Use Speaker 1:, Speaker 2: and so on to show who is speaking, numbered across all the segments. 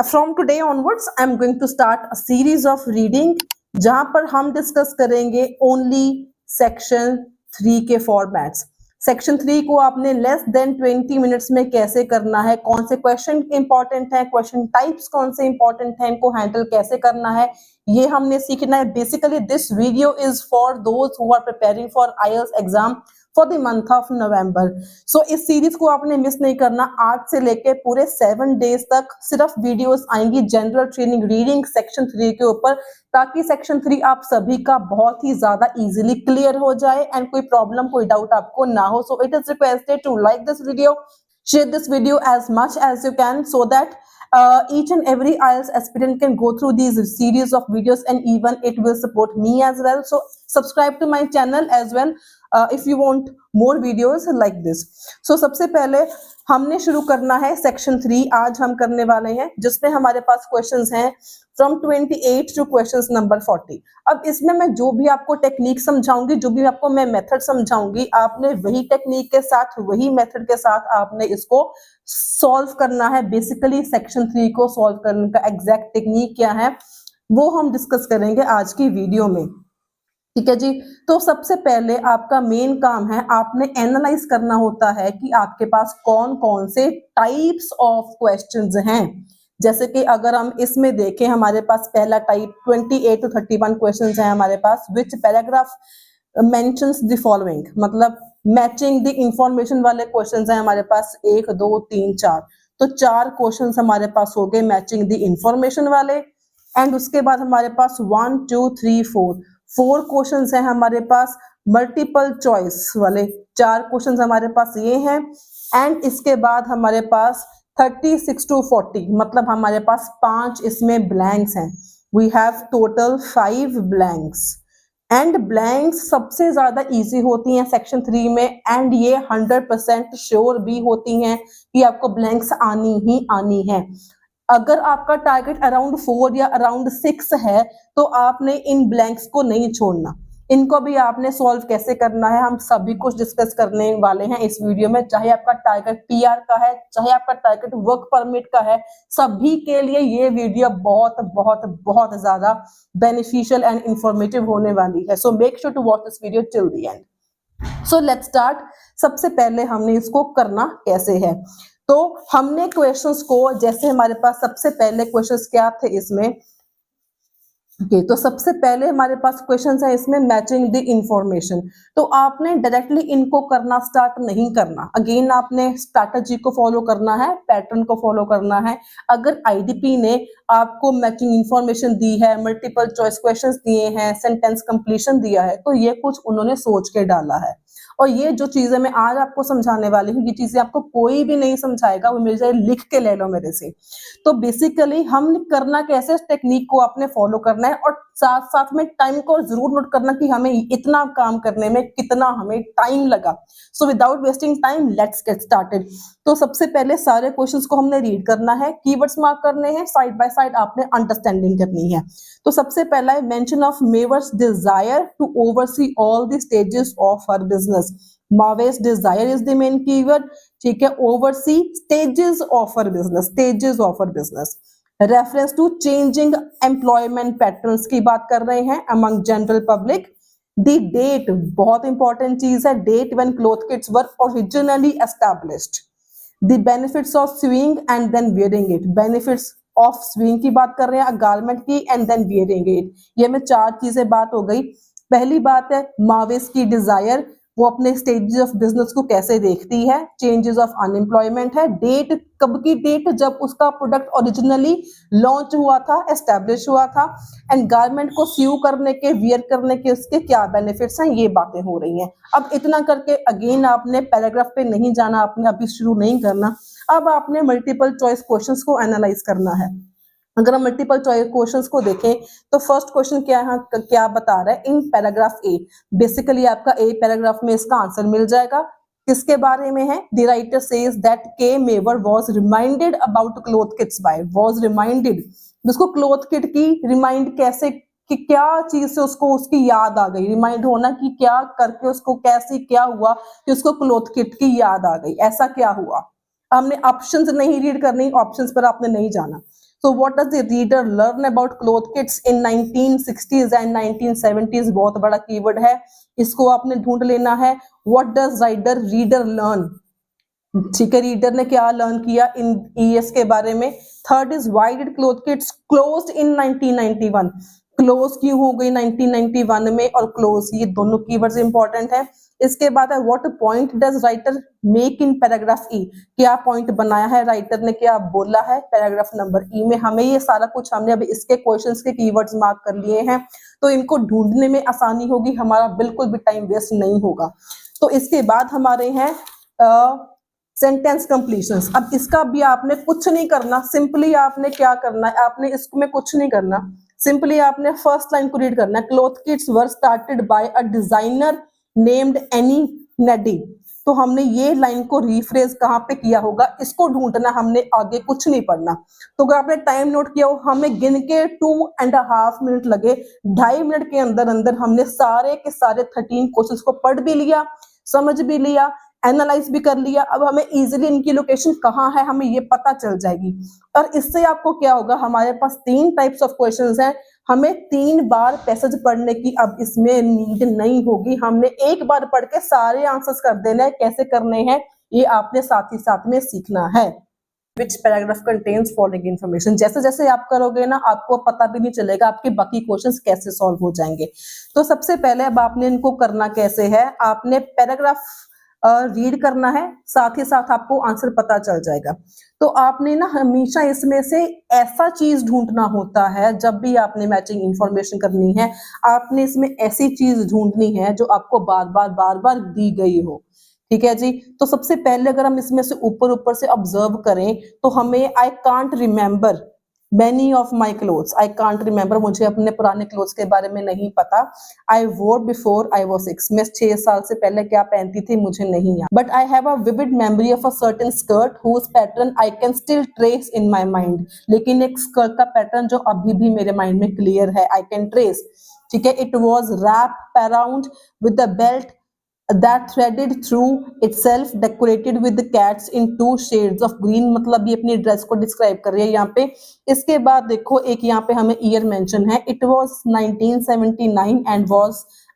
Speaker 1: From today onwards, I'm going to start a series of reading जहां पर हम discuss करेंगे ओनली सेक्शन 3 के फॉर्मेट्स। सेक्शन 3 को आपने लेस देन 20 मिनट्स में कैसे करना है, कौन से क्वेश्चन इंपॉर्टेंट है, क्वेश्चन टाइप्स कौन से इंपॉर्टेंट है, इनको हैंडल कैसे करना है, ये हमने सीखना है। Basically this video is for those who are preparing for IELTS exam for the month of November. So इस सीरीज को आपने मिस नहीं करना। आज से लेके पूरे 7 डेज तक सिर्फ वीडियोस आएंगी जनरल ट्रेनिंग रीडिंग सेक्शन 3 के ऊपर, ताकि सेक्शन 3 आप सभी का बहुत ही ज्यादा इजीली क्लियर हो जाए एंड कोई प्रॉब्लम कोई डाउट आपको ना हो। So it is requested to like this video, share this video as much as you can so that each and every IELTS aspirant can go through these series of videos and even it will support me as well. So subscribe to my channel as well if you want more videos like this. So सबसे पहले हमने शुरू करना है section 3 आज हम करने वाले हैं, जिसमें हमारे पास क्वेश्चंस हैं फ्रॉम 28 टू क्वेश्चंस नंबर 40। अब इसमें मैं जो भी आपको टेक्निक समझाऊंगी, जो भी आपको मैं मेथड समझाऊंगी, आपने वही टेक्निक के साथ वही मेथड के साथ आपने इसको सॉल्व करना है। बेसिकली सेक्शन 3 को सॉल्व करने का एग्जैक्ट टेक्निक क्या है वो हम डिस्कस करेंगे आज की वीडियो में। ठीक है जी। तो सबसे पहले आपका मेन काम है, आपने एनालाइज करना होता है कि आपके पास कौन कौन से टाइप्स ऑफ क्वेश्चंस हैं। जैसे कि अगर हम इसमें देखें, हमारे पास पहला टाइप 28 to 31 क्वेश्चंस हैं हमारे पास। विच पैराग्राफ मेंशंस द फॉलोइंग, मतलब मैचिंग द इंफॉर्मेशन वाले क्वेश्चंस हैं हमारे पास 1 2 3 4। तो 4 क्वेश्चंस हमारे पास हो गए मैचिंग द इंफॉर्मेशन वाले। एंड उसके बाद हमारे पास 1 2 3 4 क्वेश्चंस हैं हमारे पास मल्टीपल चॉइस वाले। 4 क्वेश्चंस हमारे पास ये हैं। एंड इसके बाद हमारे पास 36 to 40, मतलब हमारे पास 5 इसमें ब्लैंक्स हैं। We have total 5 blanks. And blanks सबसे ज्यादा इजी होती हैं सेक्शन 3 में, एंड ये 100% श्योर भी होती हैं कि आपको ब्लैंक्स आनी ही आनी है। अगर आपका टारगेट अराउंड 4 या अराउंड 6 है तो आपने इन ब्लैंक्स को नहीं छोड़ना, इनको भी आपने सॉल्व कैसे करना है हम सभी कुछ डिस्कस करने वाले हैं इस वीडियो में। चाहे आपका टारगेट PR का है, चाहे आपका टारगेट वर्क परमिट का है, सभी के लिए ये वीडियो बहुत बहुत बहुत ज्यादा बेनिफिशियल एंड इंफॉर्मेटिव होने वाली है। So make sure to watch this video till the end. So let's start. सबसे पहले हमने इसको करना कैसे है, तो हमने क्वेश्चंस को, जैसे हमारे पास सबसे पहले क्वेश्चंस क्या थे इसमें, तो सबसे पहले हमारे पास क्वेश्चंस है इसमें मैचिंग द इंफॉर्मेशन। तो आपने डायरेक्टली इनको करना स्टार्ट नहीं करना, अगेन आपने स्ट्रैटेजी को फॉलो करना है, पैटर्न को फॉलो करना है। अगर IDP ने आपको मैचिंग इंफॉर्मेशन दी है, मल्टीपल चॉइस क्वेश्चंस दिए हैं, सेंटेंस कंप्लीशन दिया है, तो ये कुछ उन्होंने सोच के डाला है। और ये जो चीजें मैं आज आपको समझाने वाली हूँ, ये चीजें आपको कोई भी नहीं समझाएगा, वो मेरे से लिख के ले लो मेरे से। तो बेसिकली हम करना कैसे, इस टेक्निक को आपने फॉलो करना है और साथ साथ में टाइम को जरूर नोट करना कि हमें इतना काम करने में कितना हमें टाइम लगा। So without wasting time let's get started. तो सबसे पहले सारे क्वेश्चंस को हमने रीड करना है, कीवर्ड्स मार्क करने हैं, साइड बाय साइड आपने अंडरस्टैंडिंग करनी है। तो सबसे पहला है mention of Mave's desire to oversee all the stages of her business. Mave's desire is the main keyword, ठीक है। Oversee stages of her business, stages of her business. Reference to changing employment patterns की बात कर रहे हैं among general public. The date बहुत important चीज है, date when Cloth Kits were originally established. The benefits of swing and then wearing it, benefits of swing की बात कर रहे हैं, गारमेंट की, एंड देन वियरिंग इट। ये में 4 चीजें बात हो गई। पहली बात है मावेस की डिजायर, वो अपने स्टेजेस ऑफ बिजनेस को कैसे देखती है। चेंजेस ऑफ अनएम्प्लॉयमेंट है, डेट कब की डेट, जब उसका प्रोडक्ट ओरिजिनली लॉन्च हुआ था, एस्टैब्लिश हुआ था। एंड गारमेंट को स्यू करने के, वियर करने के उसके क्या बेनिफिट्स हैं, ये बातें हो रही हैं। अब इतना करके अगेन आपने पैराग्राफ पे नहीं जाना, आपने अभी शुरू नहीं करना। अब आपने मल्टीपल चॉइस क्वेश्चंस को एनालाइज करना है। अगर हम मल्टीपल चॉइस क्वेश्चंस को देखें तो फर्स्ट क्वेश्चन क्या बता रहा है इन पैराग्राफ ए। बेसिकली आपका ए पैराग्राफ में इसका आंसर मिल जाएगा। किसके बारे में है, द राइटर सेज दैट के Mave was reminded about Cloth Kits by, was reminded, उसको क्लॉथ किट की रिमाइंड कैसे, कि क्या चीज से उसको उसकी याद आ गई, रिमाइंड होना कि क्या करके उसको कैसे क्या हुआ कि उसको क्लॉथ किट की याद आ गई, ऐसा क्या हुआ। हमने ऑप्शंस नहीं रीड करनी, ऑप्शंस पर आपने नहीं जाना। So what does the reader learn about cloth kits in 1960s and 1970s? बहुत बड़ा कीवर्ड है, इसको आपने ढूंढ लेना है. What does reader learn? ठीक है, रीडर ने क्या लर्न किया इन ईएस के बारे में. Third is why did cloth kits closed in 1991? Close क्यों हो गई 1991 में, और क्लोज, ये दोनों कीवर्ड्स इंपॉर्टेंट है. इसके बाद है what point does writer make in paragraph E? क्या पॉइंट बनाया है राइटर ने, क्या बोला है पैराग्राफ नंबर ई में. हमें ये सारा कुछ, हमने अभी इसके क्वेश्चंस के कीवर्ड्स मार्क कर लिए हैं, तो इनको ढूंढने में आसानी होगी, हमारा बिल्कुल भी टाइम वेस्ट नहीं होगा. तो इसके बाद हमारे हैं सेंटेंस कंप्लीशंस. अब इसका भी आपने कुछ नहीं करना, सिंपली आपने क्या करना है, आपने इसमें कुछ नहीं करना, सिंपली आपने फर्स्ट लाइन को रीड करना है. Cloth kits were started by a designer named Annie Neddy. तो हमने ये लाइन को रीफ्रेज कहाँ पे किया होगा, इसको ढूंढना, हमने आगे कुछ नहीं पढ़ना. तो अगर आपने टाइम नोट किया हो, हमें गिन के 2.5 मिनट लगे. 2.5 मिनट के अंदर अंदर हमने सारे के सारे 13 क्वेश्चंस को पढ़ भी लिया, समझ भी लिया, एनालाइज भी कर लिया. अब हमें इजीली इनकी लोकेशन कहाँ है हमें ये पता चल जाएगी. और इससे आपको क्या होगा, हमारे पास 3 टाइप्स ऑफ क्वेश्चंस हैं, हमें 3 बार पैसेज पढ़ने की अब इसमें नीड नहीं होगी. हमने एक बार पढ़ के सारे आंसर्स कर देना है. कैसे करने हैं ये आपने साथ ही साथ में सीखना है. Which paragraph contains following information? जैसे जैसे आप करोगे ना, आपको पता भी नहीं चलेगा आपके बाकी क्वेश्चंस कैसे सॉल्व हो जाएंगे. तो सबसे पहले अब आपने इनको करना कैसे है, आपने पैराग्राफ रीड करना है, साथ ही साथ आपको आंसर पता चल जाएगा. तो आपने ना हमेशा इसमें से ऐसा चीज ढूंढना होता है, जब भी आपने मैचिंग इंफॉर्मेशन करनी है, आपने इसमें ऐसी चीज ढूंढनी है जो आपको बार बार दी गई हो. ठीक है जी. तो सबसे पहले अगर हम इसमें से ऊपर से ऑब्जर्व करें, तो हमें I can't remember many of my clothes. I can't remember, मुझे अपने पुराने क्लोथ्स के बारे में नहीं पता. आई वोर बिफोर आई वॉज 6, मैं 6 साल से पहले क्या पहनती थी मुझे नहीं याद. But I have a vivid memory of a certain skirt whose pattern I can still trace in my mind. लेकिन एक स्कर्ट का पैटर्न जो अभी भी मेरे माइंड में क्लियर है, आई कैन ट्रेस. ठीक है. It was wrap around with the belt that threaded through itself decorated with the cats in 2 shades of green. मतलब ये अपनी ड्रेस को डिस्क्राइब कर रही है यहाँ पे. इसके बाद देखो एक यहाँ पे हमें ईयर मेंशन है, it was 1979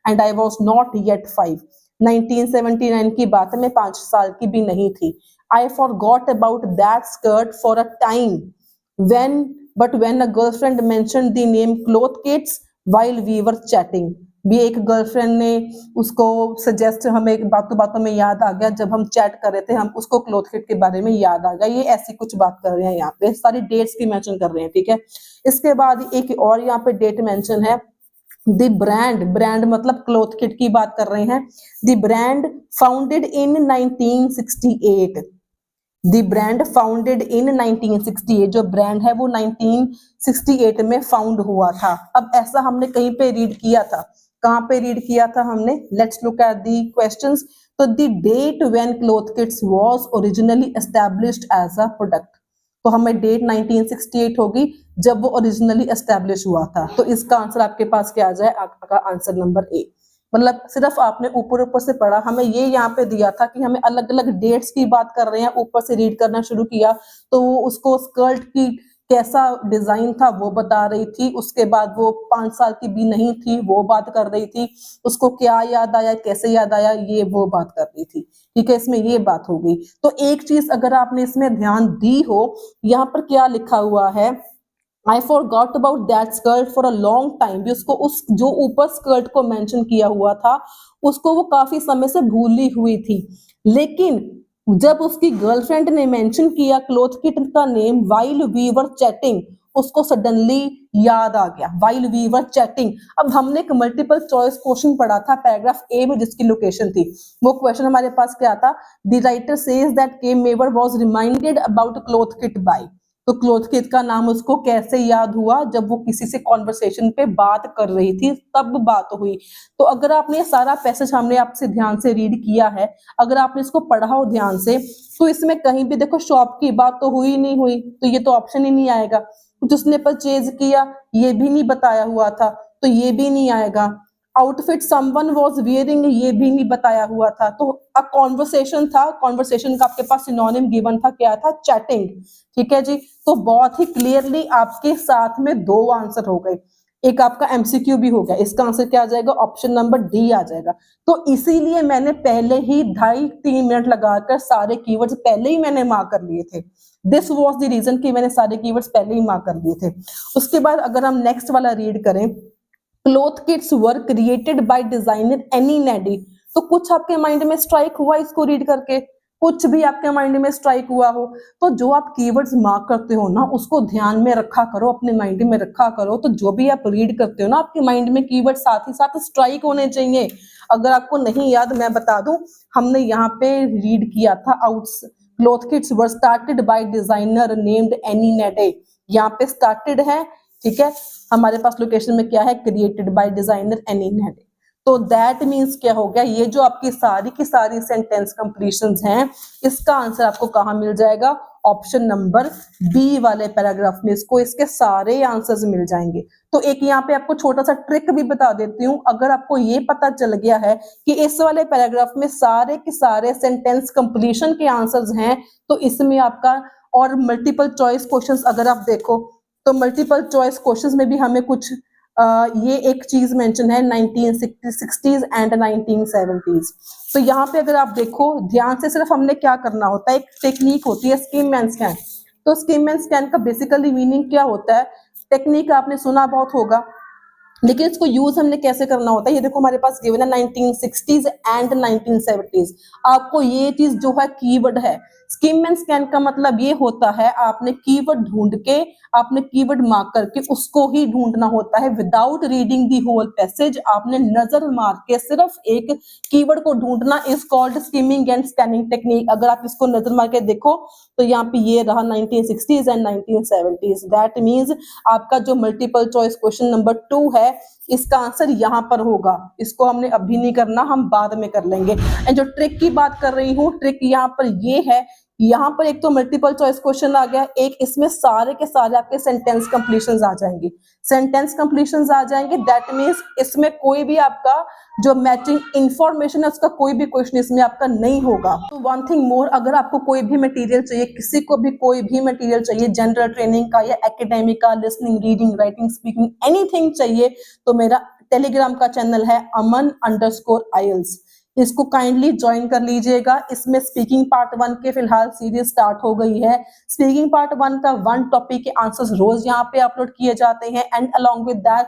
Speaker 1: and I was not yet 5. 1979 की बात है, मैं 5 साल की भी नहीं थी. I forgot about that skirt for a time when a girlfriend mentioned the name cloth kits while we were chatting. भी एक गर्लफ्रेंड ने उसको सजेस्ट, हमें बातों में याद आ गया, जब हम चैट कर रहे थे हम उसको क्लोथ किट के बारे में याद आ गया. ये ऐसी कुछ बात कर रहे हैं, यहाँ पे सारी डेट्स की मेंशन कर रहे हैं. ठीक है. इसके बाद एक और यहाँ पे डेट मेंशन है. द ब्रांड मतलब क्लोथ किट की बात कर रहे हैं. The brand founded in 1968. The brand founded in 1968. जो ब्रांड है वो 1968 में फाउंड हुआ था. अब ऐसा हमने कहीं पे रीड किया था, कहाँ पे रीड किया था हमने, let's look at the questions. तो the date when Cloth Kits was originally established as a product. तो हमें डेट 1968 होगी जब वो ओरिजिनली एस्टैब्लिश हुआ था. तो इसका आंसर आपके पास क्या आ जाए, आपका आंसर नंबर ए. मतलब सिर्फ आपने ऊपर से पढ़ा, हमें ये यहाँ पे दिया था कि हमें अलग अलग डेट्स की बात कर रहे हैं, ऊपर से रीड करना शुरू किया तो वो उसको स्कर्ट की कैसा डिजाइन था वो बता रही थी. उसके बाद वो 5 साल की भी नहीं थी, वो बात कर रही थी. उसको क्या याद आया, कैसे याद आया, ये वो बात कर रही थी. ठीक है. इसमें ये बात हो गई. तो एक चीज अगर आपने इसमें ध्यान दी हो, यहाँ पर क्या लिखा हुआ है, I forgot about that skirt for a long time. भी उसको उस जो ऊपर स्कर्ट को मेंशन किया हुआ था उसको वो काफी समय से भूली हुई थी. लेकिन जब उसकी गर्लफ्रेंड ने मेंशन किया क्लोथ किट का name while we were chatting, उसको सडनली याद आ गया. while we were chatting. अब हमने एक मल्टीपल चॉइस क्वेश्चन पढ़ा था पैराग्राफ ए में जिसकी लोकेशन थी. वो क्वेश्चन हमारे पास क्या था, द राइटर सेज दैट के Mave was reminded about Cloth Kit by. तो क्लोथ किट का नाम उसको कैसे याद हुआ, जब वो किसी से कॉन्वर्सेशन पे बात कर रही थी तब बात हुई. तो अगर आपने सारा पैसेज हमने आपसे ध्यान से रीड किया है, अगर आपने इसको पढ़ा हो ध्यान से, तो इसमें कहीं भी देखो शॉप की बात तो हुई नहीं हुई, तो ये तो ऑप्शन ही नहीं आएगा. कुछ उसने परचेज किया ये भी नहीं बताया हुआ था, तो ये भी नहीं आएगा. आउटफिट समवन वाज वियरिंग ये भी नहीं बताया हुआ था, तो अ कॉन्वर्सेशन था, कॉन्वर्सेशन का आपके पास सिनोनिम गिवन था, क्या था? चैटिंग। ठीक है जी, तो बहुत ही क्लियरली आपके साथ में दो आंसर हो गए, एक आपका एमसीक्यू भी हो गया, इसका आंसर क्या आ जाएगा? ऑप्शन नंबर डी आ जाएगा। तो इसीलिए मैंने पहले ही 2.5-3 मिनट लगाकर सारे कीवर्ड्स पहले ही मैंने मार्क कर लिए थे। दिस वॉज द रीजन कि मैंने सारे कीवर्ड्स पहले ही मार्क कर लिए थे। उसके बाद अगर हम नेक्स्ट वाला रीड करें, Cloth kits were created by designer Annie Neddy, तो कुछ आपके माइंड में स्ट्राइक हुआ इसको रीड करके? कुछ भी आपके माइंड में स्ट्राइक हुआ हो तो जो आप कीवर्ड्स मार्क करते हो ना उसको ध्यान में रखा करो, अपने माइंड में रखा करो, तो जो भी आप रीड करते हो ना आपके माइंड में कीवर्ड साथ ही साथ स्ट्राइक होने चाहिए। अगर आपको नहीं याद मैं बता दूं, हमने यहाँ पे रीड किया था outs cloth kits were started by designer named Annie Nede, यहाँ पे स्टार्टेड है। ठीक है, हमारे पास लोकेशन में क्या है? क्रिएटेड बाय डिजाइनर एनी नेडे। तो दैट मीन्स क्या हो गया? ये जो आपकी सारी की सारी सेंटेंस कंप्लीशंस हैं, इसका आंसर आपको कहाँ मिल जाएगा? ऑप्शन नंबर बी वाले पैराग्राफ में इसको इसके सारे आंसर्स मिल जाएंगे। तो एक यहाँ पे आपको छोटा सा ट्रिक भी बता देती हूँ, अगर आपको ये पता चल गया है कि इस वाले पैराग्राफ में सारे के सारे सेंटेंस कंप्लीशन के आंसर्स हैं, तो इसमें आपका और मल्टीपल चॉइस क्वेश्चंस अगर आप देखो तो मल्टीपल चॉइस क्वेश्चंस में भी हमें कुछ ये एक चीज मेंशन है 1960s एंड 1970s। तो यहाँ पे अगर आप देखो ध्यान से, सिर्फ हमने क्या करना होता है, एक टेक्निक होती है स्किम एंड स्कैन। तो स्किम एंड स्कैन का बेसिकली मीनिंग क्या होता है? टेक्निक आपने सुना बहुत होगा, लेकिन इसको यूज हमने कैसे करना होता है? ये देखो हमारे पास गिवन है 1960s एंड 1970s। आपको ये चीज जो है कीवर्ड है, स्किम एंड स्कैन का मतलब ये होता है आपने कीवर्ड ढूंढ के, आपने कीवर्ड मार्क करके उसको ही ढूंढना होता है without reading the whole passage. आपने नजर मार के सिर्फ एक कीवर्ड को ढूंढना is called skimming and scanning technique. अगर आप इसको नजर मार के देखो तो यहाँ पे ये रहा 1960s and 1970s। That means आपका जो मल्टीपल चॉइस क्वेश्चन नंबर 2 है इसका आंसर यहाँ पर होगा। इसको हमने अभी नहीं करना, हम बाद में कर लेंगे। एंड जो ट्रिक की बात कर रही हूँ, ट्रिक यहाँ पर ये है, यहाँ पर एक तो मल्टीपल चॉइस क्वेश्चन आ गया, एक इसमें सारे के सारे आपके सेंटेंस कंप्लीशंस आ जाएंगे। सेंटेंस कंप्लीशंस आ जाएंगे दैट मीन्स इसमें कोई भी आपका जो मैचिंग इंफॉर्मेशन है उसका कोई भी क्वेश्चन इसमें आपका नहीं होगा। तो वन थिंग मोर, अगर आपको कोई भी मटेरियल चाहिए, किसी को भी कोई भी मटेरियल चाहिए, जनरल ट्रेनिंग का या एकेडमिक का, listening, reading, writing, speaking, anything चाहिए, तो मेरा टेलीग्राम का चैनल है aman_IELTS, इसको काइंडली ज्वाइन कर लीजिएगा। इसमें स्पीकिंग पार्ट 1 के फिलहाल सीरीज स्टार्ट हो गई है। स्पीकिंग पार्ट 1 का 1 टॉपिक के आंसर्स रोज यहाँ पे अपलोड किए जाते हैं एंड अलोंग विद दैट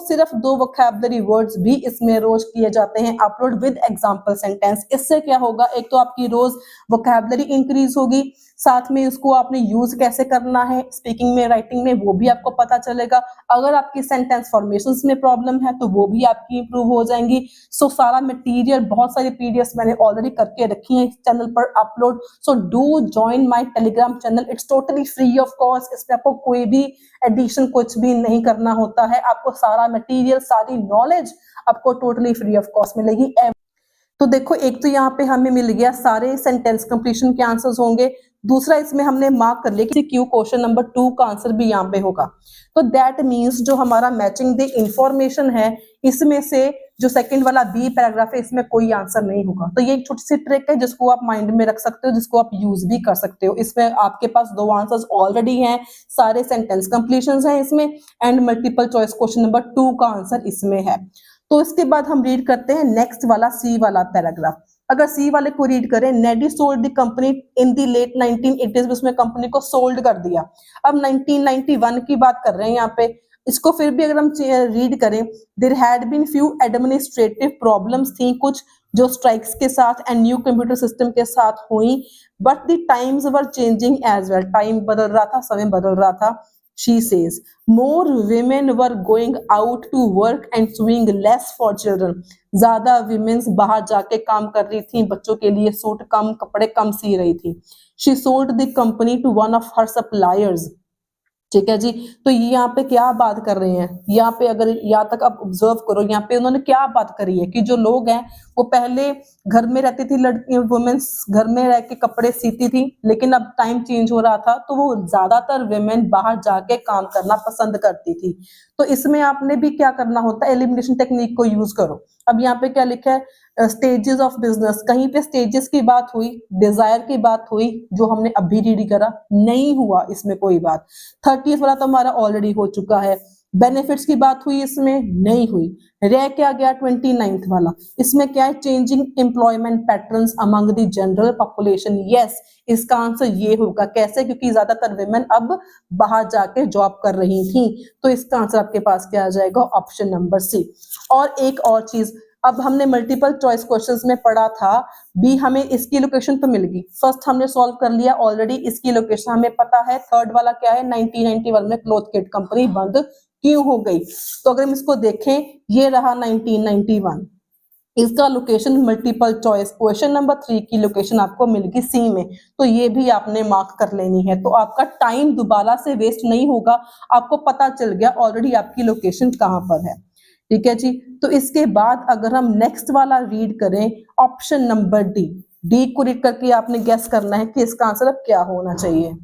Speaker 1: सिर्फ दो वोकैबुलरी वर्ड्स भी इसमें रोज किए जाते हैं अपलोड विद एग्जांपल सेंटेंस। इससे क्या होगा? एक तो आपकी रोज वोकैबुलरी इंक्रीज होगी, साथ में उसको आपने यूज कैसे करना है स्पीकिंग में, राइटिंग में, वो भी आपको पता चलेगा। अगर आपकी सेंटेंस फॉर्मेशंस में प्रॉब्लम है तो वो भी आपकी इंप्रूव हो जाएंगी। सो सारा मटेरियल, बहुत सारी पीडीएफ मैंने ऑलरेडी करके रखी है इस चैनल पर upload. So do join my Telegram channel, it's totally free of cost. इसमें आपको कोई भी एडिशन कुछ भी नहीं करना होता है, आपको सारा मटेरियल, सारी नॉलेज आपको टोटली फ्री ऑफ कॉस्ट मिलेगी। तो देखो एक तो यहाँ पे हमें मिल गया सारे सेंटेंस कंप्लीशन के आंसर्स होंगे, दूसरा इसमें हमने मार्क कर लिया कि क्यू क्वेश्चन नंबर 2 का आंसर भी यहाँ पे होगा। तो दैट मीन्स जो हमारा मैचिंग द इंफॉर्मेशन है इसमें से जो सेकंड वाला बी पैराग्राफ है इसमें कोई आंसर नहीं होगा। तो ये एक छोटी सी ट्रिक है जिसको आप माइंड में रख सकते हो, जिसको आप यूज भी कर सकते हो। इसमें आपके पास 2 आंसर्स ऑलरेडी हैं, सारे सेंटेंस कंप्लीशंस हैं इसमें and multiple choice question number 2 का आंसर इसमें है। तो इसके बाद हम रीड करते हैं नेक्स्ट वाला सी वाला पैराग्राफ। अगर सी वाले को रीड करें, Neddy sold the company in the late 1980s, उसमें कंपनी को सोल्ड कर दिया। अब 1991 की बात कर रहे हैं यहाँ पे। इसको फिर भी अगर हम रीड करें, there had been few administrative problems थी कुछ जो स्ट्राइक्स के साथ एंड न्यू कंप्यूटर सिस्टम के साथ हुई, but the times were changing as well, time बदल रहा था, समय बदल रहा था। She says more women were going out to work and sewing less for children, ज्यादा women's बाहर जाके काम कर रही थी, बच्चों के लिए सूट कम, कपड़े कम सी रही थी। She sold the company to one of her suppliers, ठीक है जी। तो ये यहाँ पे क्या बात कर रहे हैं, यहाँ पे अगर यहाँ तक आप ऑब्जर्व करो, यहाँ पे उन्होंने क्या बात करी है कि जो लोग हैं वो पहले घर में रहती थी, लड़की वुमेन्स घर में रह के कपड़े सीती थी, लेकिन अब टाइम चेंज हो रहा था तो वो ज्यादातर वुमेन बाहर जाके काम करना पसंद करती थी। तो इसमें आपने भी क्या करना होता है, एलिमिनेशन टेक्निक को यूज करो। अब यहाँ पे क्या लिखा है, स्टेजेस ऑफ बिजनेस, कहीं पे स्टेजेस की बात हुई, डिजायर की बात हुई, जो हमने अभी रीड करा नहीं हुआ इसमें कोई बात। 30th वाला तो हमारा ऑलरेडी हो चुका है। बेनिफिट्स की बात हुई इसमें नहीं हुई। रह क्या गया 29th वाला, इसमें क्या है, changing employment patterns among the general population. Yes, इसका आंसर ये होगा। कैसे? क्योंकि ज्यादातर विमेन अब बाहर जाके जॉब कर रही थी। तो इसका आंसर आपके पास क्या आ जाएगा, ऑप्शन नंबर सी। और एक और चीज, अब हमने मल्टीपल चॉइस क्वेश्चंस में पढ़ा था बी, हमें इसकी लोकेशन तो मिल गई, फर्स्ट हमने सॉल्व कर लिया ऑलरेडी, इसकी लोकेशन हमें पता है। थर्ड वाला क्या है, 1991 में क्लॉथ किट कंपनी बंद क्यों हो गई। तो अगर हम इसको देखें, ये रहा 1991, इसका location multiple choice question number 3 की लोकेशन आपको मिल गई सी में, तो ये भी आपने मार्क कर लेनी है। तो आपका टाइम दोबारा से वेस्ट नहीं होगा, आपको पता चल गया ऑलरेडी आपकी लोकेशन कहां पर है। ठीक है जी। तो इसके बाद अगर हम नेक्स्ट वाला रीड करें, ऑप्शन नंबर डी, डी को रीड करके आपने गेस करना है कि इसका आंसर अब क्या होना चाहिए।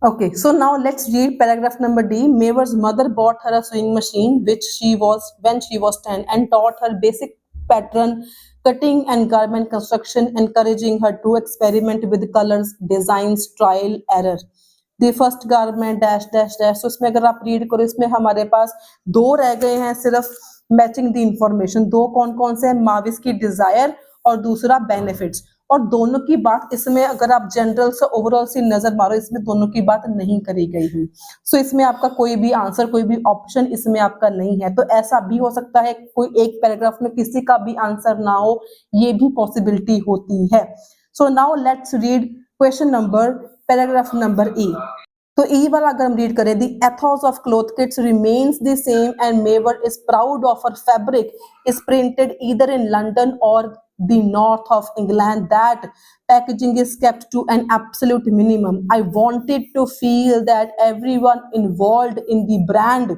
Speaker 1: Okay, so now let's read paragraph number D. Mavor's mother bought her a sewing machine which she was when she was 10 and taught her basic pattern cutting and garment construction, encouraging her to experiment with colors, designs, trial, error. The first garment dash dash dash. So इसमें अगर आप read करो, इसमें हमारे पास दो रह गए हैं सिर्फ मैचिंग द इंफॉर्मेशन। दो कौन कौन से हैं, माविस की डिजायर और दूसरा बेनिफिट्स। और दोनों की बात इसमें अगर आप जनरल से ओवरऑल सी नजर मारो, इसमें दोनों की बात नहीं करी गई हुई। सो इसमें आपका कोई भी आंसर, कोई भी ऑप्शन इसमें आपका नहीं है। तो ऐसा भी हो सकता है कोई एक पैराग्राफ में किसी का भी आंसर ना हो, ये भी पॉसिबिलिटी होती है। So now let's read question number, paragraph number E. तो ई वाला अगर हम रीड करें, the ethos of cloth Kits remains the same and Mave is proud of her fabric is printed either in London or the north of England, that packaging is kept to an absolute minimum. I wanted to feel that everyone involved in the brand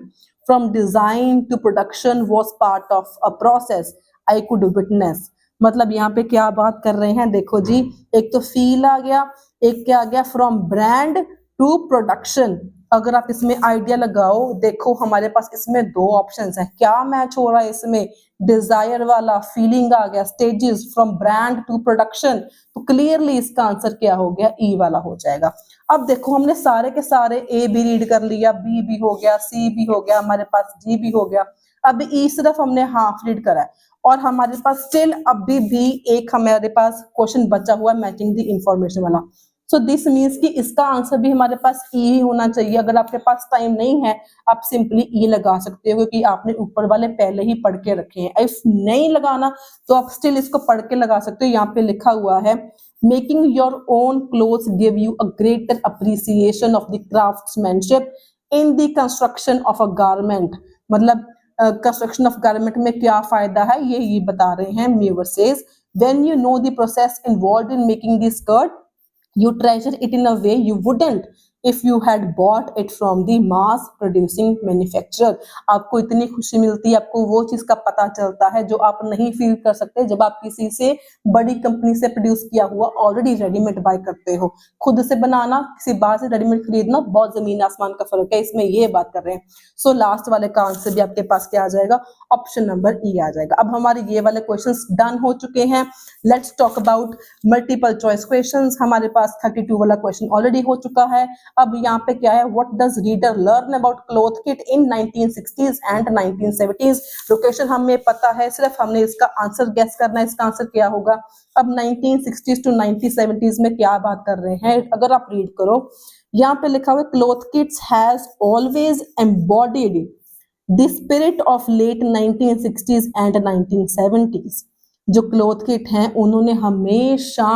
Speaker 1: from design to production was part of a process I could witness. मतलब यहाँ पे क्या बात कर रहे हैं, देखो जी, एक तो फील आ गया, एक क्या आ गया, फ्रॉम ब्रांड टू प्रोडक्शन। अगर आप इसमें आइडिया लगाओ, देखो हमारे पास इसमें दो ऑप्शंस हैं, क्या मैच हो रहा है इसमें, डिजायर वाला, फीलिंग आ गया, stages from brand to production. तो क्लियरली इसका आंसर क्या हो गया, ई वाला हो जाएगा। अब देखो हमने सारे के सारे ए भी रीड कर लिया, बी भी हो गया, सी भी हो गया, हमारे पास डी भी हो गया। अब ई सिर्फ हमने हाफ रीड करा है और हमारे पास स्टिल अभी भी एक हमारे पास क्वेश्चन बचा हुआ है मैचिंग द इंफॉर्मेशन वाला। सो दिस मीन्स कि इसका आंसर भी हमारे पास ई ही होना चाहिए। अगर आपके पास टाइम नहीं है, आप सिंपली ई लगा सकते हो क्योंकि आपने ऊपर वाले पहले ही पढ़ के रखे हैं। इफ नहीं लगाना तो आप स्टिल इसको पढ़ के लगा सकते हो। यहाँ पे लिखा हुआ है, making your own clothes give you a greater appreciation of the craftsmanship in the construction of a garment. मतलब कंस्ट्रक्शन ऑफ गारमेंट में क्या फायदा है, ये बता रहे हैं। Mave says, when you know the process involved in making the skirt, you treasure it in a way you wouldn't if you had bought it from the mass producing manufacturer। आपको इतनी खुशी मिलती है, आपको वो चीज का पता चलता है जो आप नहीं फील कर सकते जब आप किसी से बड़ी कंपनी से प्रोड्यूस किया हुआ ऑलरेडी रेडीमेड बाय करते हो। खुद से बनाना, किसी बाहर से रेडीमेड खरीदना, बहुत जमीन आसमान का फर्क है, इसमें ये बात कर रहे हैं। सो लास्ट वाले का आंसर भी आपके पास क्या आ जाएगा, ऑप्शन नंबर ई आ जाएगा। अब हमारे ये वाले क्वेश्चंस डन हो चुके हैं। Let's talk about multiple choice questions. हमारे पास 32 वाला क्वेश्चन ऑलरेडी हो चुका है। अब यहाँ पे क्या है, what does reader learn about cloth kit in 1960s and 1970s। Location हमें पता है, सिर्फ हमने इसका आंसर गेस करना है, इसका आंसर क्या होगा। अब 1960s टू 1970s में क्या बात कर रहे हैं, अगर आप रीड करो, यहाँ पे लिखा हुआ है, cloth kits has always embodied the spirit of late 1960s and 1970s। जो क्लॉथ किट हैं उन्होंने हमेशा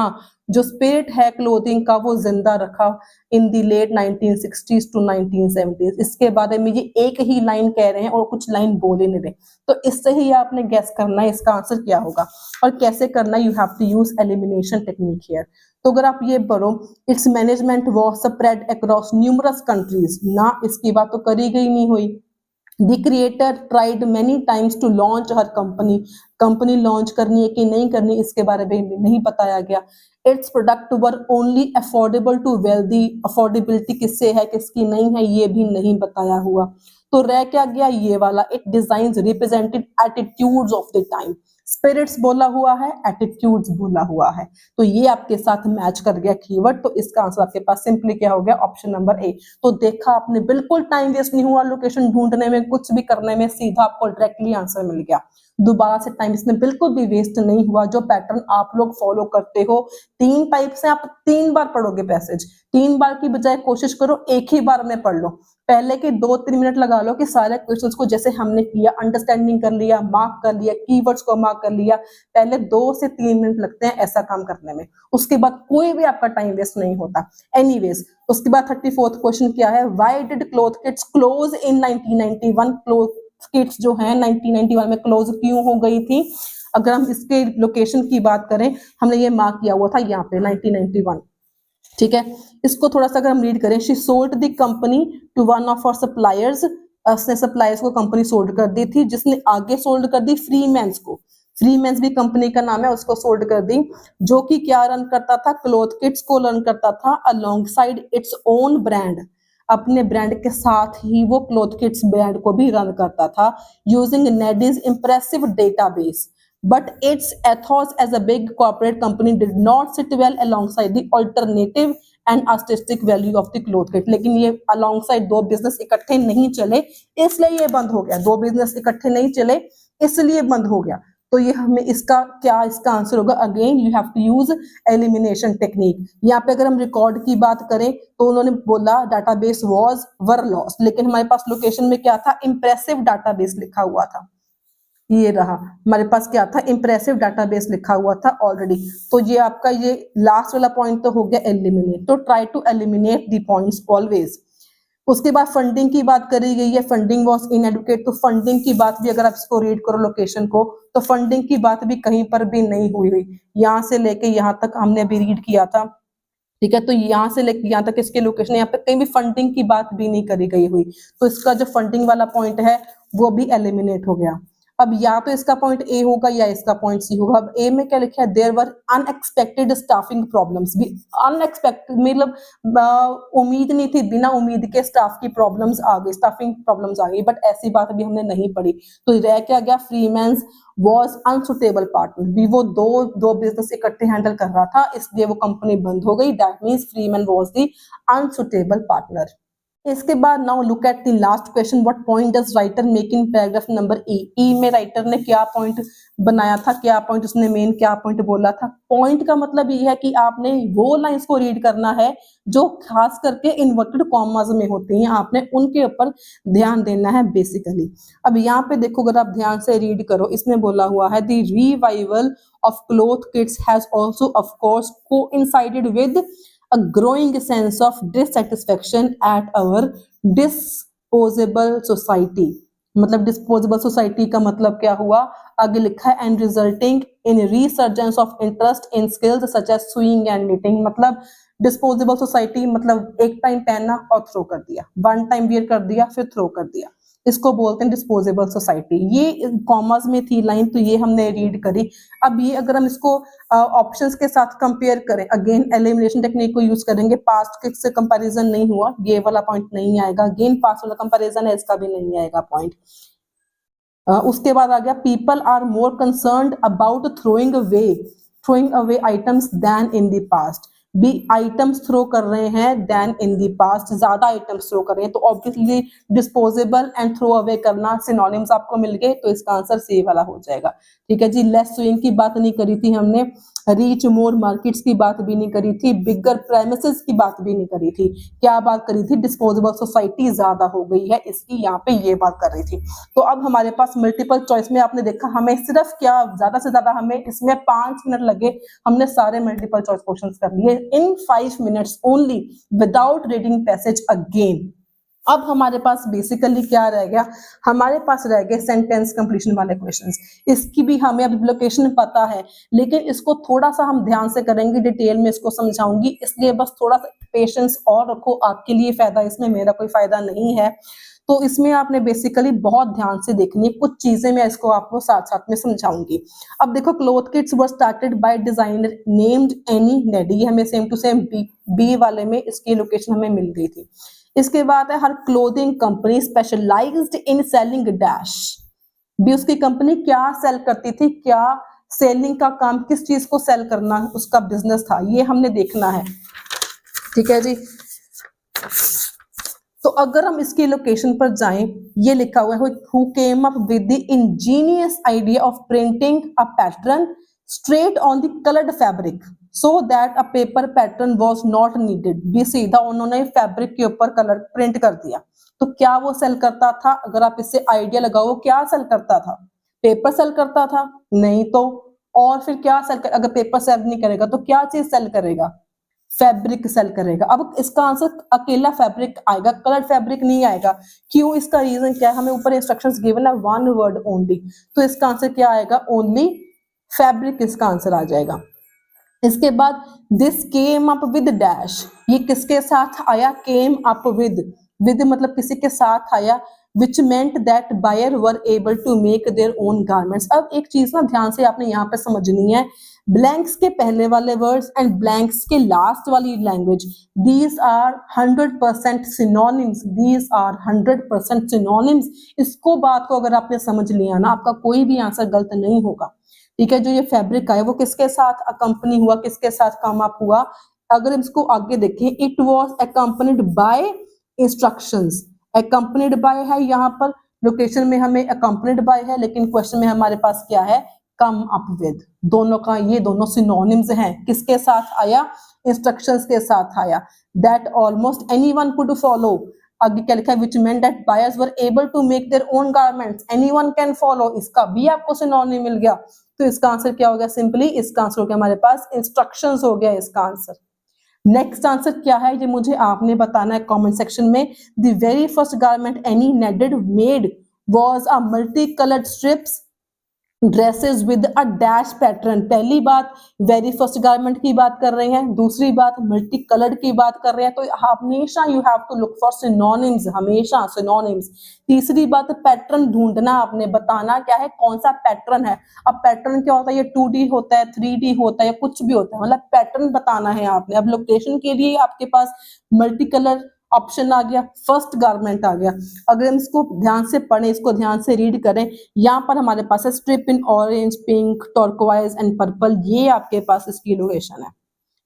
Speaker 1: जो स्पिरिट है क्लोथिंग का वो जिंदा रखा इन दी लेट 1960s टू 1970s। इसके बारे में ये एक ही लाइन कह रहे हैं और कुछ लाइन बोल ही नहीं रहे, तो इससे ही आपने गैस करना है इसका आंसर क्या होगा और कैसे करना है। You have to use elimination technique here. तो अगर आप ये पढ़ो, its management was spread across numerous countries, ना इसकी बात तो करी गई नहीं हुई। The creator tried many times to launch her company, company launch करनी है कि नहीं करनी इसके बारे में नहीं बताया गया। Its product were only affordable to wealthy, affordability किससे है किसकी नहीं है ये भी नहीं बताया हुआ। तो रह क्या गया ये वाला, it designs represented attitudes of the time. Spirits बोला हुआ है, एटीट्यूड्स बोला हुआ है, तो ये आपके साथ मैच कर गया कीवर्ड। तो इसका आंसर आपके पास सिंपली क्या हो गया, ऑप्शन नंबर ए। तो देखा आपने, बिल्कुल टाइम वेस्ट नहीं हुआ लोकेशन ढूंढने में, कुछ भी करने में, सीधा आपको डायरेक्टली आंसर मिल गया। दोबारा से टाइम इसमें बिल्कुल भी वेस्ट नहीं हुआ। जो पैटर्न आप लोग फॉलो करते हो, 3 टाइप से आप 3 बार पढ़ोगे पैसेज, 3 बार की बजाय कोशिश करो एक ही बार में पढ़ लो। पहले के 2-3 मिनट लगा लो कि सारे क्वेश्चंस को जैसे हमने किया अंडरस्टैंडिंग कर लिया, मार्क कर लिया, कीवर्ड्स को मार्क कर लिया। पहले 2 से 3 मिनट लगते हैं ऐसा काम करने में, उसके बाद कोई भी आपका टाइम वेस्ट नहीं होता। एनीवेज, उसके बाद 34th क्वेश्चन क्या है, why did cloth kits close in 1991? Cloth kits जो है 1991 में क्लोज क्यों हो गई थी? अगर हम इसके लोकेशन की बात करें, हमने ये मार्क किया हुआ था यहाँ पे 1991, ठीक है। इसको थोड़ा सा अगर हम रीड करें, she sold the company to one of our suppliers, उसने सप्लायर्स को कंपनी सोल्ड कर दी थी, जिसने आगे सोल्ड कर दी फ्रीमैन्स को। फ्रीमैन्स भी कंपनी का नाम है, उसको सोल्ड कर दी, जो कि क्या रन करता था, क्लॉथ किट्स को रन करता था अलोंगसाइड इट्स ओन ब्रांड, अपने ब्रांड के साथ ही वो क्लॉथ किट्स ब्रांड को भी रन करता था, using Neddy's impressive database. But its ethos as a big corporate company did not sit well alongside the alternative and artistic value of the cloth kit। लेकिन ये alongside दो business इकट्ठे नहीं चले, इसलिए ये बंद हो गया। दो बिजनेस इकट्ठे नहीं चले इसलिए बंद हो गया। तो ये हमें इसका क्या, इसका आंसर होगा again you have to use elimination technique. यहाँ पे अगर हम रिकॉर्ड की बात करें तो उन्होंने बोला डाटाबेस वाज वर लॉस्ट, लेकिन हमारे पास लोकेशन में क्या था, इंप्रेसिव डाटाबेस लिखा हुआ था। ये रहा हमारे पास क्या था, इंप्रेसिव डाटाबेस लिखा हुआ था ऑलरेडी। तो ये आपका ये लास्ट वाला पॉइंट तो हो गया एलिमिनेट। तो try to eliminate the points always. उसके बाद फंडिंग की बात करी गई है, फंडिंग वाज इनएडुकेट। तो फंडिंग की बात भी अगर आप इसको रीड करो लोकेशन को, तो फंडिंग की बात भी कहीं पर भी नहीं हुई। यहाँ से लेके यहाँ तक हमने अभी रीड किया था, ठीक है। तो यहाँ से लेके यहाँ तक इसके लोकेशन, यहाँ पे कहीं भी फंडिंग की बात भी नहीं करी गई हुई। तो इसका जो फंडिंग वाला पॉइंट है वो भी एलिमिनेट हो गया। अब या तो इसका पॉइंट ए होगा या इसका पॉइंट सी होगा। अब ए में क्या लिखा है, there were unexpected staffing problems. भी अनएक्सपेक्टेड मतलब उम्मीद नहीं थी, बिना उम्मीद के स्टाफ की प्रॉब्लम्स आ गई, स्टाफिंग प्रॉब्लम्स आ गई, बट ऐसी बात अभी हमने नहीं पढ़ी। तो रह क्या गया, फ्रीमैन्स वॉज अनसुटेबल पार्टनर। भी वो दो बिजनेस इकट्ठे हैंडल कर रहा था, इसलिए वो कंपनी बंद हो गई। That means Freeman was the unsuitable partner. इसके बाद now look at the last question, what point does writer make in paragraph number E. E में राइटर ने क्या पॉइंट बनाया था, क्या पॉइंट उसने मेन क्या पॉइंट बोला था। पॉइंट का मतलब ये है कि आपने वो लाइंस को रीड करना है जो खास करके इन्वर्टेड कॉमास में होती हैं, आपने उनके ऊपर ध्यान देना है बेसिकली। अब यहाँ पे देखो, अगर आप ध्यान से रीड करो, इसमें बोला हुआ है the revival of cloth kits has also of course coincided with a growing sense of dissatisfaction at our disposable society। मतलब डिस्पोजेबल सोसाइटी का मतलब क्या हुआ, आगे लिखा है and resulting in resurgence of interest in skills such as sewing and knitting. मतलब disposable society मतलब एक टाइम पहना और थ्रो कर दिया, वन टाइम वियर कर दिया फिर थ्रो कर दिया, इसको बोलते हैं डिस्पोजेबल सोसाइटी। ये कॉमर्स में थी लाइन, तो ये हमने रीड करी। अब ये अगर हम इसको ऑप्शंस के साथ कंपेयर करें, अगेन एलिमिनेशन टेक्निक को यूज करेंगे, पास्ट के से कंपैरिजन नहीं हुआ, ये वाला पॉइंट नहीं आएगा। अगेन पास्ट वाला कंपैरिजन है, इसका भी नहीं आएगा पॉइंट। उसके बाद आ गया people are more concerned about throwing away items than in the past. भी आइटम्स थ्रो कर रहे हैं देन इन दी पास्ट, ज्यादा आइटम्स थ्रो कर रहे हैं, तो obviously disposable and throw away करना सिनोनिम्स आपको मिल गए, तो इसका आंसर सी वाला हो जाएगा। ठीक है जी। लेस स्विंग की बात नहीं करी थी हमने, रीच मोर मार्केट्स की बात भी नहीं करी थी, बिगर प्रेमिसेस की बात भी नहीं करी थी, क्या बात करी थी, डिस्पोजेबल सोसाइटी ज्यादा हो गई है इसकी, यहाँ पे ये बात कर रही थी। तो अब हमारे पास मल्टीपल चॉइस में आपने देखा हमें सिर्फ क्या ज्यादा से ज्यादा हमें इसमें 5 मिनट लगे, हमने सारे मल्टीपल चॉइस क्वेश्चंस कर लिए इन 5 minutes only without reading passage again. अब हमारे पास बेसिकली क्या रह गया, हमारे पास रह गए सेंटेंस कंप्लीशन वाले क्वेश्चंस। इसकी भी हमें अब लोकेशन पता है, लेकिन इसको थोड़ा सा हम ध्यान से करेंगे, डिटेल में इसको समझाऊंगी, इसलिए बस थोड़ा सा पेशेंस और रखो, आपके लिए फायदा, इसमें मेरा कोई फायदा नहीं है। तो इसमें आपने बेसिकली बहुत ध्यान से देखनी है, कुछ चीजें मैं इसको आपको साथ साथ में समझाऊंगी। अब देखो, Cloth kits were started by designer named Annie Neddy, ये हमें सेम टू सेम बी वाले में इसकी लोकेशन हमें मिल गई थी। इसके बाद है her clothing company specialised in selling dash, भी उसकी कंपनी क्या सेल करती थी, क्या सेलिंग का काम, किस चीज को सेल करना उसका बिजनेस था, ये हमने देखना है। ठीक है जी। तो अगर हम इसकी लोकेशन पर जाएं, ये लिखा हुआ है who came up with the Angénieux idea of printing a pattern straight on the coloured fabric so that a paper pattern was not needed, भी सीधा उन्होंने फैब्रिक के ऊपर कलर प्रिंट कर दिया। तो क्या वो सेल करता था, अगर आप इससे आइडिया लगाओ, क्या सेल करता था, पेपर सेल करता था, नहीं तो, और फिर क्या सेल कर, अगर पेपर सेल नहीं करेगा तो क्या चीज सेल करेगा, फैब्रिक सेल करेगा। अब इसका आंसर अकेला फैब्रिक आएगा, कलर्ड फैब्रिक नहीं आएगा। क्यों, इसका रीजन क्या है, हमें ऊपर इंस्ट्रक्शंस गिवन है, वन वर्ड ओनली, तो इसका आंसर क्या आएगा, ओनली फैब्रिक इसका आंसर आ जाएगा। इसके बाद this came up with dash, ये किसके साथ आया, केम अप विद मतलब किसी के साथ आया, which meant that buyer were able to make their own garments। अब एक चीज ना ध्यान से आपने यहाँ पे समझनी है, ब्लैंक्स के पहले वाले वर्ड्स एंड ब्लैंक्स के लास्ट वाली language, these are 100% synonyms, these are 100% synonyms। इसको बात को अगर आपने समझ लिया ना, आपका कोई भी आंसर गलत नहीं होगा। ठीक है, जो ये फैब्रिक है वो किसके साथ अकम्पनी हुआ, किसके साथ काम अप हुआ, अगर इसको आगे देखें, it was accompanied by instructions, accompanied by है, यहाँ पर लोकेशन में हमें अकम्पनीड बाय है, लेकिन क्वेश्चन में हमारे पास क्या है, कम अप विद, दोनों का ये दोनों सिनोनिम्स हैं, किसके साथ आया, इंस्ट्रक्शंस के साथ आया, that almost anyone could follow, आगे क्या लिखा है, which meant that buyers were able to make their own garments, anyone can follow, इसका भी आपको सिनोनिम मिल गया। तो इसका आंसर क्या हो गया, सिंपली इसका आंसर हो गया हमारे पास इंस्ट्रक्शंस हो गया इसका आंसर। नेक्स्ट आंसर क्या है, ये मुझे आपने बताना है कमेंट सेक्शन में। The very first garment Annie Neddy made was a multi coloured stripes dresses with a dash pattern. पहली बात वेरी फर्स्ट गारमेंट की बात कर रहे हैं, दूसरी बात मल्टी कलर्ड की बात कर रहे हैं, तो हमेशा you have to look for synonyms, हमेशा सिनोनिम्स। तीसरी बात पैटर्न ढूंढना, आपने बताना क्या है, कौन सा पैटर्न है। अब पैटर्न क्या होता है, ये 2D होता है, 3D होता है, या कुछ भी होता है, मतलब पैटर्न बताना है आपने। अब लोकेशन के लिए आपके पास मल्टी कलर ऑप्शन आ गया, फर्स्ट गारमेंट आ गया। अगर हम इसको ध्यान से पढ़ें, इसको ध्यान से रीड करें, यहाँ पर हमारे पास है strip in orange, pink, turquoise and purple, ये आपके पास इसकी लोकेशन है।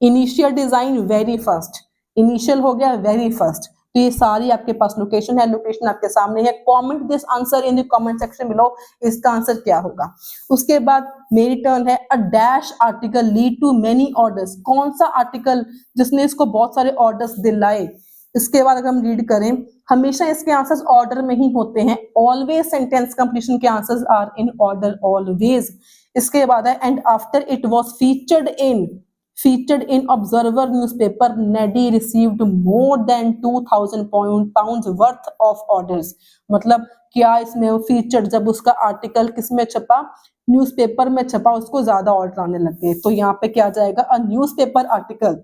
Speaker 1: Initial design very first, initial हो गया वेरी फर्स्ट, तो ये सारी आपके पास लोकेशन है, लोकेशन आपके सामने है। Comment this answer in the comment section below, इसका आंसर क्या होगा। उसके बाद मेरी टर्न है, a dash article lead to many orders, कौन सा आर्टिकल जिसने इसको बहुत सारे ऑर्डर्स दिलाए। इसके बाद अगर हम रीड करें, हमेशा इसके आंसर्स ऑर्डर में ही होते हैं, ऑलवेज सेंटेंस कंप्लीशन के answers are in order always. इसके बाद है and after it was featured in Observer newspaper, Neddy received more than 2000 pounds worth of orders। मतलब क्या इसमें फीचर्ड, जब उसका आर्टिकल किसमें छपा, न्यूज़पेपर में छपा, उसको ज्यादा ऑर्डर आने लग गए। तो यहाँ पे क्या जाएगा, अ न्यूज़पेपर आर्टिकल,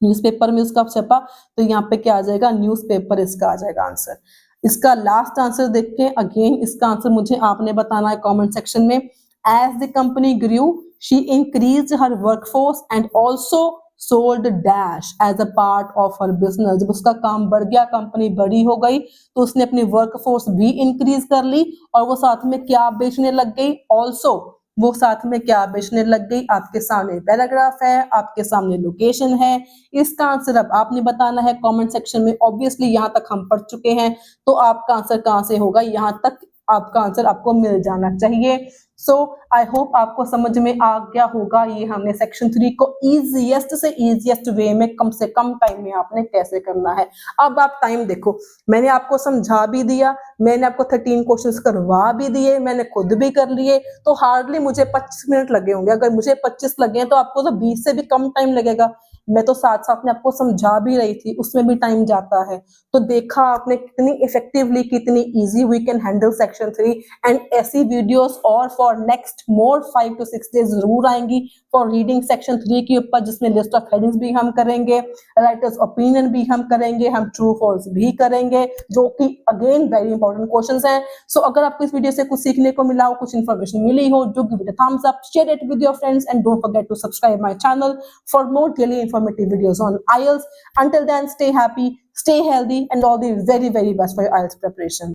Speaker 1: न्यूज़पेपर में उसका छपा, तो यहाँ पे क्या आ जाएगा, न्यूज़पेपर इसका आ जाएगा आंसर। इसका लास्ट आंसर देखते हैं, अगेन इसका आंसर मुझे आपने बताना है कमेंट सेक्शन में। As the company grew she increased her workforce and also sold dash as a part of her business. जब उसका काम बढ़ गया, कंपनी बड़ी हो गई, तो उसने अपनी वर्कफोर्स भी इंक्रीज कर ली, और वो साथ में क्या बेचने लग गई, ऑल्सो वो साथ में क्या बेचने लग गई। आपके सामने पैराग्राफ है, आपके सामने लोकेशन है, इसका आंसर अब आपने बताना है कमेंट सेक्शन में। ऑब्वियसली यहाँ तक हम पढ़ चुके हैं, तो आपका आंसर कहाँ से होगा, यहाँ तक आपका आंसर आपको मिल जाना चाहिए। सो आई होप आपको समझ में आ गया होगा ये हमने सेक्शन 3 को इजीएस्ट से इजीएस्ट वे में कम से कम टाइम में आपने कैसे करना है। अब आप टाइम देखो, मैंने आपको समझा भी दिया, मैंने आपको 13 क्वेश्चंस करवा भी दिए, मैंने खुद भी कर लिए, तो हार्डली मुझे 25 मिनट लगे होंगे। अगर मुझे 25 लगे हैं तो आपको तो 20 से भी कम टाइम लगेगा। मैं तो साथ साथ में आपको समझा भी रही थी, उसमें भी टाइम जाता है। तो देखा आपने कितनी इफेक्टिवली, कितनी easy we can handle section 3। And ऐसी वीडियोस और for next more 5 to 6 days जरूर आएंगी फॉर रीडिंग सेक्शन 3 के ऊपर, जिसमें लिस्ट ऑफ हेडिंग्स भी हम करेंगे, राइटर्स ओपिनियन भी हम करेंगे, हम ट्रू फॉल्स भी करेंगे, जो कि अगेन वेरी इंपॉर्टेंट क्वेश्चंस हैं। सो अगर आपको इस वीडियो से कुछ सीखने को मिला हो, कुछ इन्फॉर्मेशन मिली हो, do give it a thumbs up, share it with your friends, and don't forget to subscribe my channel for more daily informative videos on IELTS. Until then, stay happy, stay healthy, and all the very, very best for your IELTS preparation.